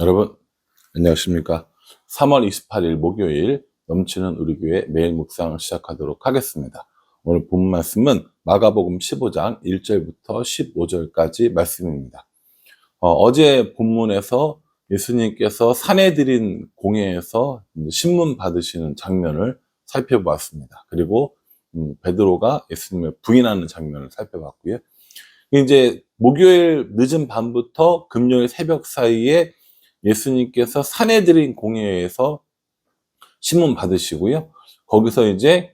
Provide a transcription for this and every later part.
여러분 안녕하십니까. 3월 28일 목요일 넘치는 우리 교회 매일 묵상 시작하도록 하겠습니다. 오늘 본 말씀은 마가복음 15장 1절부터 15절까지 말씀입니다. 어제 본문에서 예수님께서 산에 드린 공회에서 신문 받으시는 장면을 살펴보았습니다. 그리고 베드로가 예수님을 부인하는 장면을 살펴봤고요. 이제 목요일 늦은 밤부터 금요일 새벽 사이에 예수님께서 산에 드린 공회에서 신문 받으시고요. 거기서 이제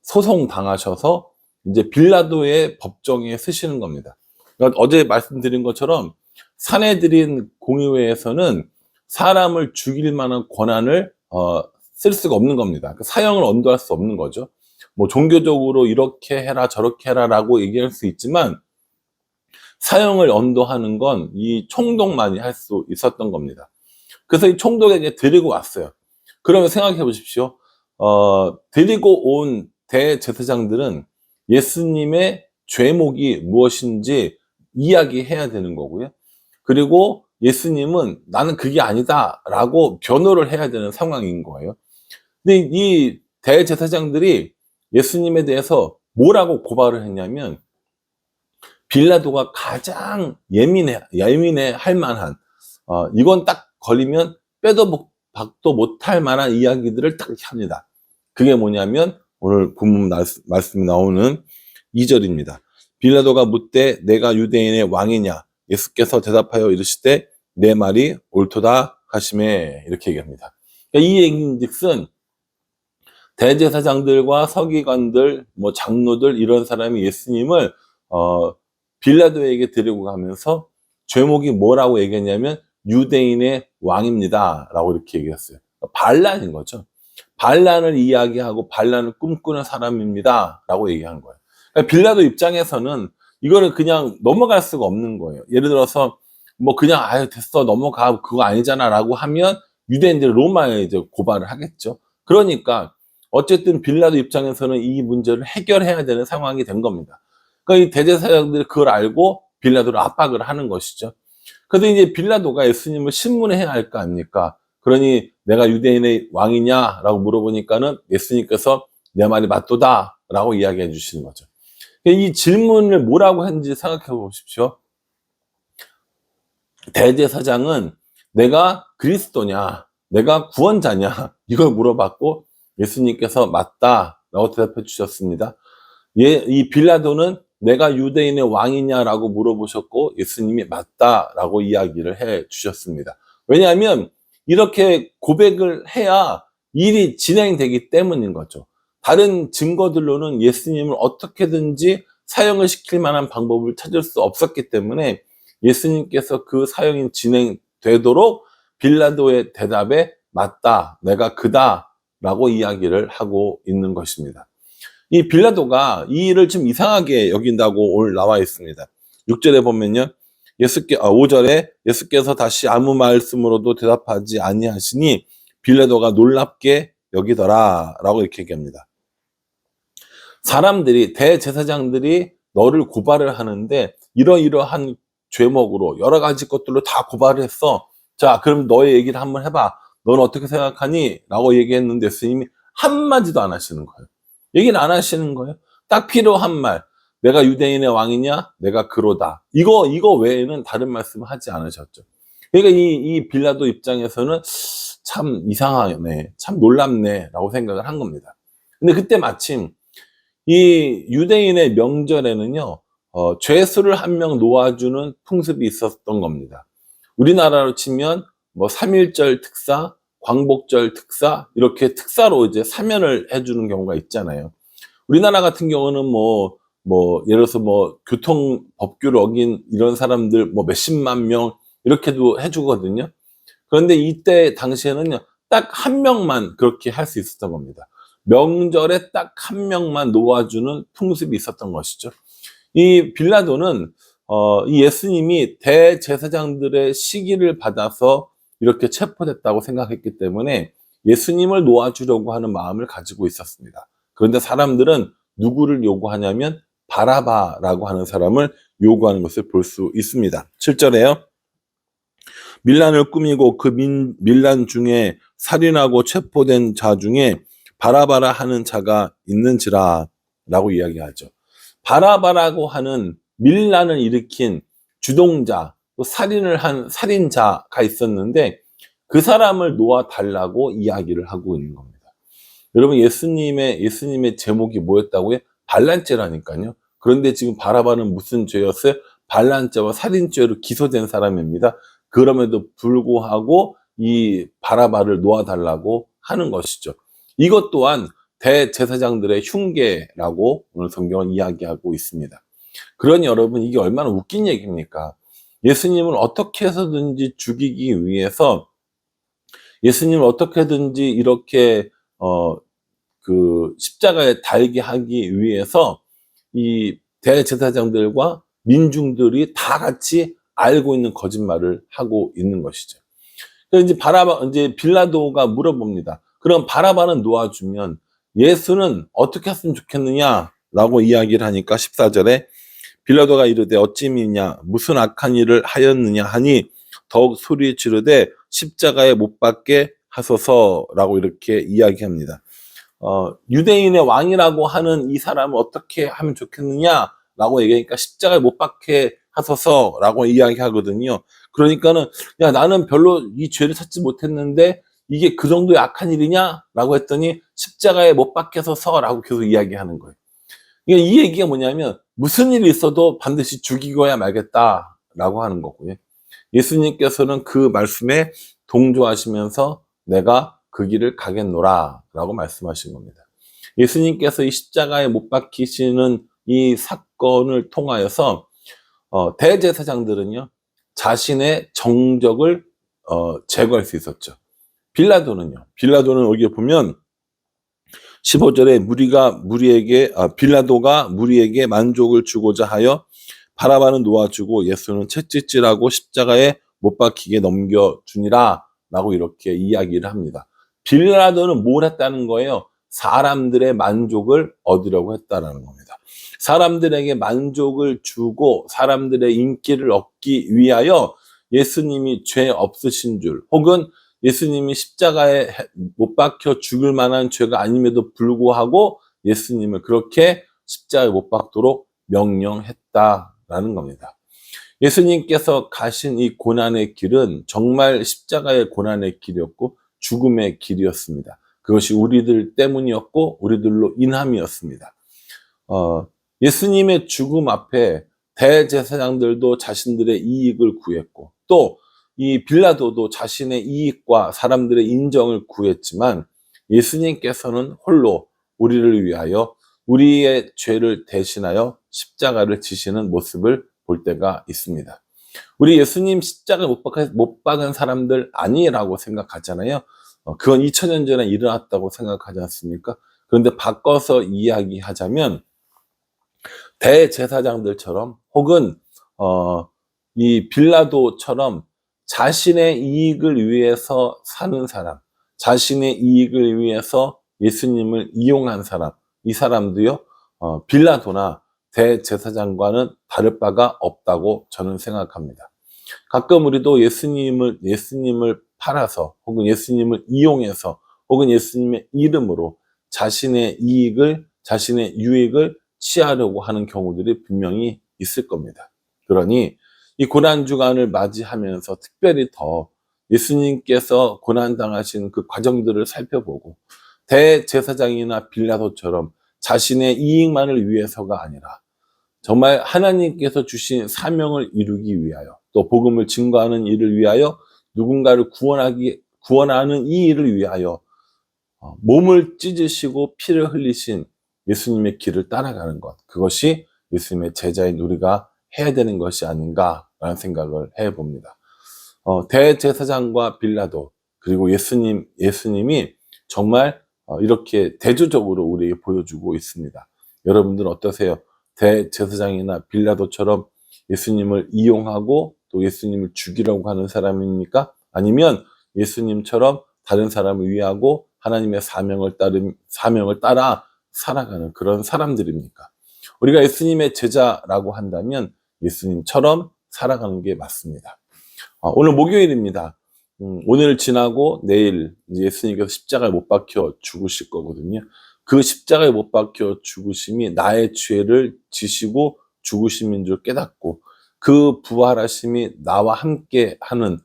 소송 당하셔서 이제 빌라도의 법정에 서시는 겁니다. 그러니까 어제 말씀드린 것처럼 산에 드린 공의회에서는 사람을 죽일 만한 권한을 쓸 수가 없는 겁니다. 그러니까 사형을 언도할 수 없는 거죠. 뭐 종교적으로 이렇게 해라 저렇게 해라라고 얘기할 수 있지만 사형을 언도하는 건 이 총독만이 할 수 있었던 겁니다. 그래서 이 총독에게 데리고 왔어요. 그러면 생각해 보십시오. 데리고 온 대제사장들은 예수님의 죄목이 무엇인지 이야기해야 되는 거고요. 그리고 예수님은 나는 그게 아니다 라고 변호를 해야 되는 상황인 거예요. 근데 이 대제사장들이 예수님에 대해서 뭐라고 고발을 했냐면 빌라도가 가장 예민해 할 만한, 이건 딱 걸리면 빼도 박도 못할 만한 이야기들을 딱 이렇게 합니다. 그게 뭐냐면 오늘 본문 말씀이 나오는 2절입니다. 빌라도가 묻되 내가 유대인의 왕이냐? 예수께서 대답하여 이르시되 내 말이 옳도다 하시매, 이렇게 얘기합니다. 그러니까 이 얘기인즉슨 대제사장들과 서기관들, 뭐 장로들 이런 사람이 예수님을 빌라도에게 데리고 가면서 죄목이 뭐라고 얘기했냐면 유대인의 왕입니다 라고 이렇게 얘기했어요. 반란인 거죠. 반란을 이야기하고 반란을 꿈꾸는 사람입니다 라고 얘기한 거예요. 그러니까 빌라도 입장에서는 이거를 그냥 넘어갈 수가 없는 거예요. 예를 들어서 뭐 그냥 아유 됐어 넘어가 그거 아니잖아 라고 하면 유대인들이 로마에 이제 고발을 하겠죠. 그러니까 어쨌든 빌라도 입장에서는 이 문제를 해결해야 되는 상황이 된 겁니다. 그러니까 이 대제사장들이 그걸 알고 빌라도를 압박을 하는 것이죠. 그래서 이제 빌라도가 예수님을 신문해야 할 거 아닙니까? 그러니 내가 유대인의 왕이냐라고 물어보니까는 예수님께서 내 말이 맞도다라고 이야기해 주시는 거죠. 이 질문을 뭐라고 했는지 생각해 보십시오. 대제사장은 내가 그리스도냐, 내가 구원자냐 이걸 물어봤고 예수님께서 맞다라고 대답해 주셨습니다. 이 빌라도는 내가 유대인의 왕이냐라고 물어보셨고 예수님이 맞다라고 이야기를 해 주셨습니다. 왜냐하면 이렇게 고백을 해야 일이 진행되기 때문인 거죠. 다른 증거들로는 예수님을 어떻게든지 사형을 시킬 만한 방법을 찾을 수 없었기 때문에 예수님께서 그 사형이 진행되도록 빌라도의 대답에 맞다, 내가 그다 라고 이야기를 하고 있는 것입니다. 이 빌라도가 이 일을 좀 이상하게 여긴다고 오늘 나와 있습니다. 6절에 보면요. 5절에 예수께서 다시 아무 말씀으로도 대답하지 아니하시니 빌라도가 놀랍게 여기더라 라고 이렇게 얘기합니다. 사람들이 대제사장들이 너를 고발을 하는데 이러이러한 죄목으로 여러 가지 것들로 다 고발을 했어. 자 그럼 너의 얘기를 한번 해봐. 넌 어떻게 생각하니? 라고 얘기했는데 예수님이 한마디도 안 하시는 거예요. 얘기는 안 하시는 거예요. 딱 필요한 말. 내가 유대인의 왕이냐? 내가 그로다. 이거 외에는 다른 말씀을 하지 않으셨죠. 그러니까 이 빌라도 입장에서는 참 이상하네, 참 놀랍네 라고 생각을 한 겁니다. 근데 그때 마침 이 유대인의 명절에는요, 죄수를 한 명 놓아주는 풍습이 있었던 겁니다. 우리나라로 치면 뭐 3.1절 특사, 광복절 특사, 이렇게 특사로 이제 사면을 해주는 경우가 있잖아요. 우리나라 같은 경우는 예를 들어서 교통 법규를 어긴 이런 사람들 뭐 몇십만 명 이렇게도 해주거든요. 그런데 이때 당시에는요, 딱 한 명만 그렇게 할 수 있었던 겁니다. 명절에 딱 한 명만 놓아주는 풍습이 있었던 것이죠. 이 빌라도는 이 예수님이 대제사장들의 시기를 받아서 이렇게 체포됐다고 생각했기 때문에 예수님을 놓아주려고 하는 마음을 가지고 있었습니다. 그런데 사람들은 누구를 요구하냐면 바라바라고 하는 사람을 요구하는 것을 볼 수 있습니다. 7절에요. 밀란을 꾸미고 그 밀란 중에 살인하고 체포된 자 중에 바라바라 하는 자가 있는지라 라고 이야기하죠. 바라바라고 하는 밀란을 일으킨 주동자, 또 살인을 한 살인자가 있었는데 그 사람을 놓아달라고 이야기를 하고 있는 겁니다. 여러분, 예수님의 제목이 뭐였다고요? 반란죄라니까요. 그런데 지금 바라바는 무슨 죄였어요? 반란죄와 살인죄로 기소된 사람입니다. 그럼에도 불구하고 이 바라바를 놓아달라고 하는 것이죠. 이것 또한 대제사장들의 흉계라고 오늘 성경은 이야기하고 있습니다. 그러니 여러분, 이게 얼마나 웃긴 얘기입니까? 예수님을 어떻게 해서든지 죽이기 위해서, 예수님을 어떻게든지 이렇게 십자가에 달게 하기 위해서 이 대제사장들과 민중들이 다 같이 알고 있는 거짓말을 하고 있는 것이죠. 그래서 이제 빌라도가 물어봅니다. 그럼 바라바는 놓아주면 예수는 어떻게 했으면 좋겠느냐라고 이야기를 하니까 14절에 빌라도가 이르되 어찌미냐 무슨 악한 일을 하였느냐 하니 더욱 소리 지르되 십자가에 못 박게 하소서라고 이렇게 이야기합니다. 유대인의 왕이라고 하는 이 사람을 어떻게 하면 좋겠느냐라고 얘기하니까 십자가에 못 박게 하소서라고 이야기하거든요. 그러니까는 야, 나는 별로 이 죄를 찾지 못했는데 이게 그 정도의 악한 일이냐라고 했더니 십자가에 못 박게 하소서라고 계속 이야기하는 거예요. 그러니까 이 얘기가 뭐냐면 무슨 일이 있어도 반드시 죽이고야 말겠다라고 하는 거고요. 예수님께서는 그 말씀에 동조하시면서 내가 그 길을 가겠노라 라고 말씀하신 겁니다. 예수님께서 이 십자가에 못 박히시는 이 사건을 통하여서 대제사장들은요 자신의 정적을 제거할 수 있었죠. 빌라도는 여기 보면 15절에 빌라도가 무리에게 만족을 주고자 하여 바라바는 놓아주고 예수는 채찍질하고 십자가에 못 박히게 넘겨주니라 라고 이렇게 이야기를 합니다. 빌라도는 뭘 했다는 거예요? 사람들의 만족을 얻으려고 했다는 겁니다. 사람들에게 만족을 주고 사람들의 인기를 얻기 위하여 예수님이 죄 없으신 줄, 혹은 예수님이 십자가에 못 박혀 죽을 만한 죄가 아님에도 불구하고 예수님을 그렇게 십자가에 못 박도록 명령했다라는 겁니다. 예수님께서 가신 이 고난의 길은 정말 십자가의 고난의 길이었고 죽음의 길이었습니다. 그것이 우리들 때문이었고 우리들로 인함이었습니다. 예수님의 죽음 앞에 대제사장들도 자신들의 이익을 구했고 또 이 빌라도도 자신의 이익과 사람들의 인정을 구했지만 예수님께서는 홀로 우리를 위하여 우리의 죄를 대신하여 십자가를 지시는 모습을 볼 때가 있습니다. 우리 예수님 십자가에 못 박은 사람들 아니라고 생각하잖아요. 그건 2000년 전에 일어났다고 생각하지 않습니까? 그런데 바꿔서 이야기하자면 대제사장들처럼 혹은 이 빌라도처럼 자신의 이익을 위해서 사는 사람, 자신의 이익을 위해서 예수님을 이용한 사람, 이 사람도요 빌라도나 대제사장과는 다를 바가 없다고 저는 생각합니다. 가끔 우리도 예수님을 팔아서 혹은 예수님을 이용해서 혹은 예수님의 이름으로 자신의 이익을, 자신의 유익을 취하려고 하는 경우들이 분명히 있을 겁니다. 그러니 이 고난주간을 맞이하면서 특별히 더 예수님께서 고난당하신 그 과정들을 살펴보고 대제사장이나 빌라도처럼 자신의 이익만을 위해서가 아니라 정말 하나님께서 주신 사명을 이루기 위하여 또 복음을 증거하는 일을 위하여 누군가를 구원하는 이 일을 위하여 몸을 찢으시고 피를 흘리신 예수님의 길을 따라가는 것, 그것이 예수님의 제자인 우리가 해야 되는 것이 아닌가라는 생각을 해봅니다. 대제사장과 빌라도 그리고 예수님이 정말 이렇게 대조적으로 우리에게 보여주고 있습니다. 여러분들은 어떠세요? 대제사장이나 빌라도처럼 예수님을 이용하고 또 예수님을 죽이려고 하는 사람입니까? 아니면 예수님처럼 다른 사람을 위하고 하나님의 사명을 따라 살아가는 그런 사람들입니까? 우리가 예수님의 제자라고 한다면 예수님처럼 살아가는 게 맞습니다. 오늘 목요일입니다. 오늘 지나고 내일 이제 예수님께서 십자가에 못 박혀 죽으실 거거든요. 그 십자가에 못 박혀 죽으심이 나의 죄를 지시고 죽으심인 줄 깨닫고 그 부활하심이 나와 함께 하는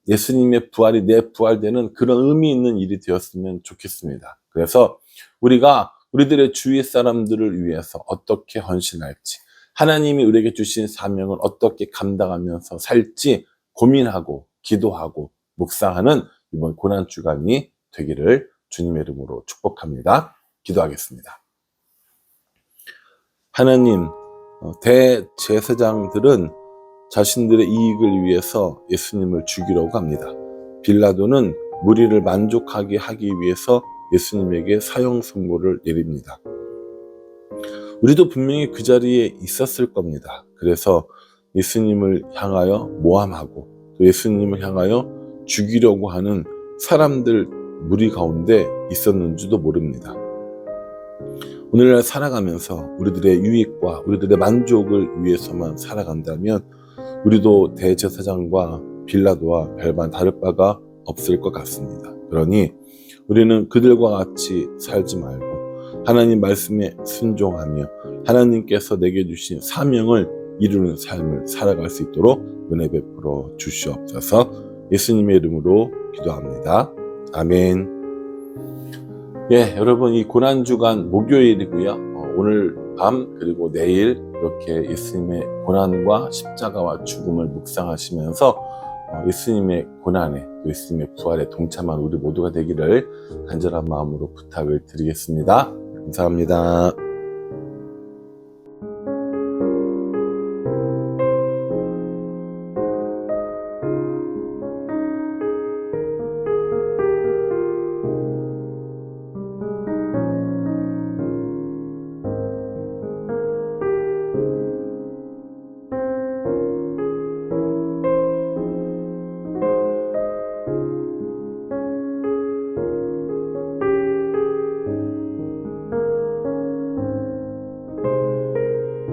예수님의 부활이 내 부활되는 그런 의미 있는 일이 되었으면 좋겠습니다. 그래서 우리가 우리들의 주위 사람들을 위해서 어떻게 헌신할지, 하나님이 우리에게 주신 사명을 어떻게 감당하면서 살지 고민하고 기도하고 묵상하는 이번 고난주간이 되기를 주님의 이름으로 축복합니다. 기도하겠습니다. 하나님, 대제사장들은 자신들의 이익을 위해서 예수님을 죽이려고 합니다. 빌라도는 무리를 만족하게 하기 위해서 예수님에게 사형 선고를 내립니다. 우리도 분명히 그 자리에 있었을 겁니다. 그래서 예수님을 향하여 모함하고 또 예수님을 향하여 죽이려고 하는 사람들 무리 가운데 있었는지도 모릅니다. 오늘날 살아가면서 우리들의 유익과 우리들의 만족을 위해서만 살아간다면 우리도 대제사장과 빌라도와 별반 다를 바가 없을 것 같습니다. 그러니 우리는 그들과 같이 살지 말고 하나님 말씀에 순종하며 하나님께서 내게 주신 사명을 이루는 삶을 살아갈 수 있도록 은혜 베풀어 주시옵소서. 예수님의 이름으로 기도합니다. 아멘. 여러분, 이 고난주간 목요일이고요. 오늘 밤 그리고 내일 이렇게 예수님의 고난과 십자가와 죽음을 묵상하시면서 예수님의 고난에 또 예수님의 부활에 동참한 우리 모두가 되기를 간절한 마음으로 부탁을 드리겠습니다. 감사합니다.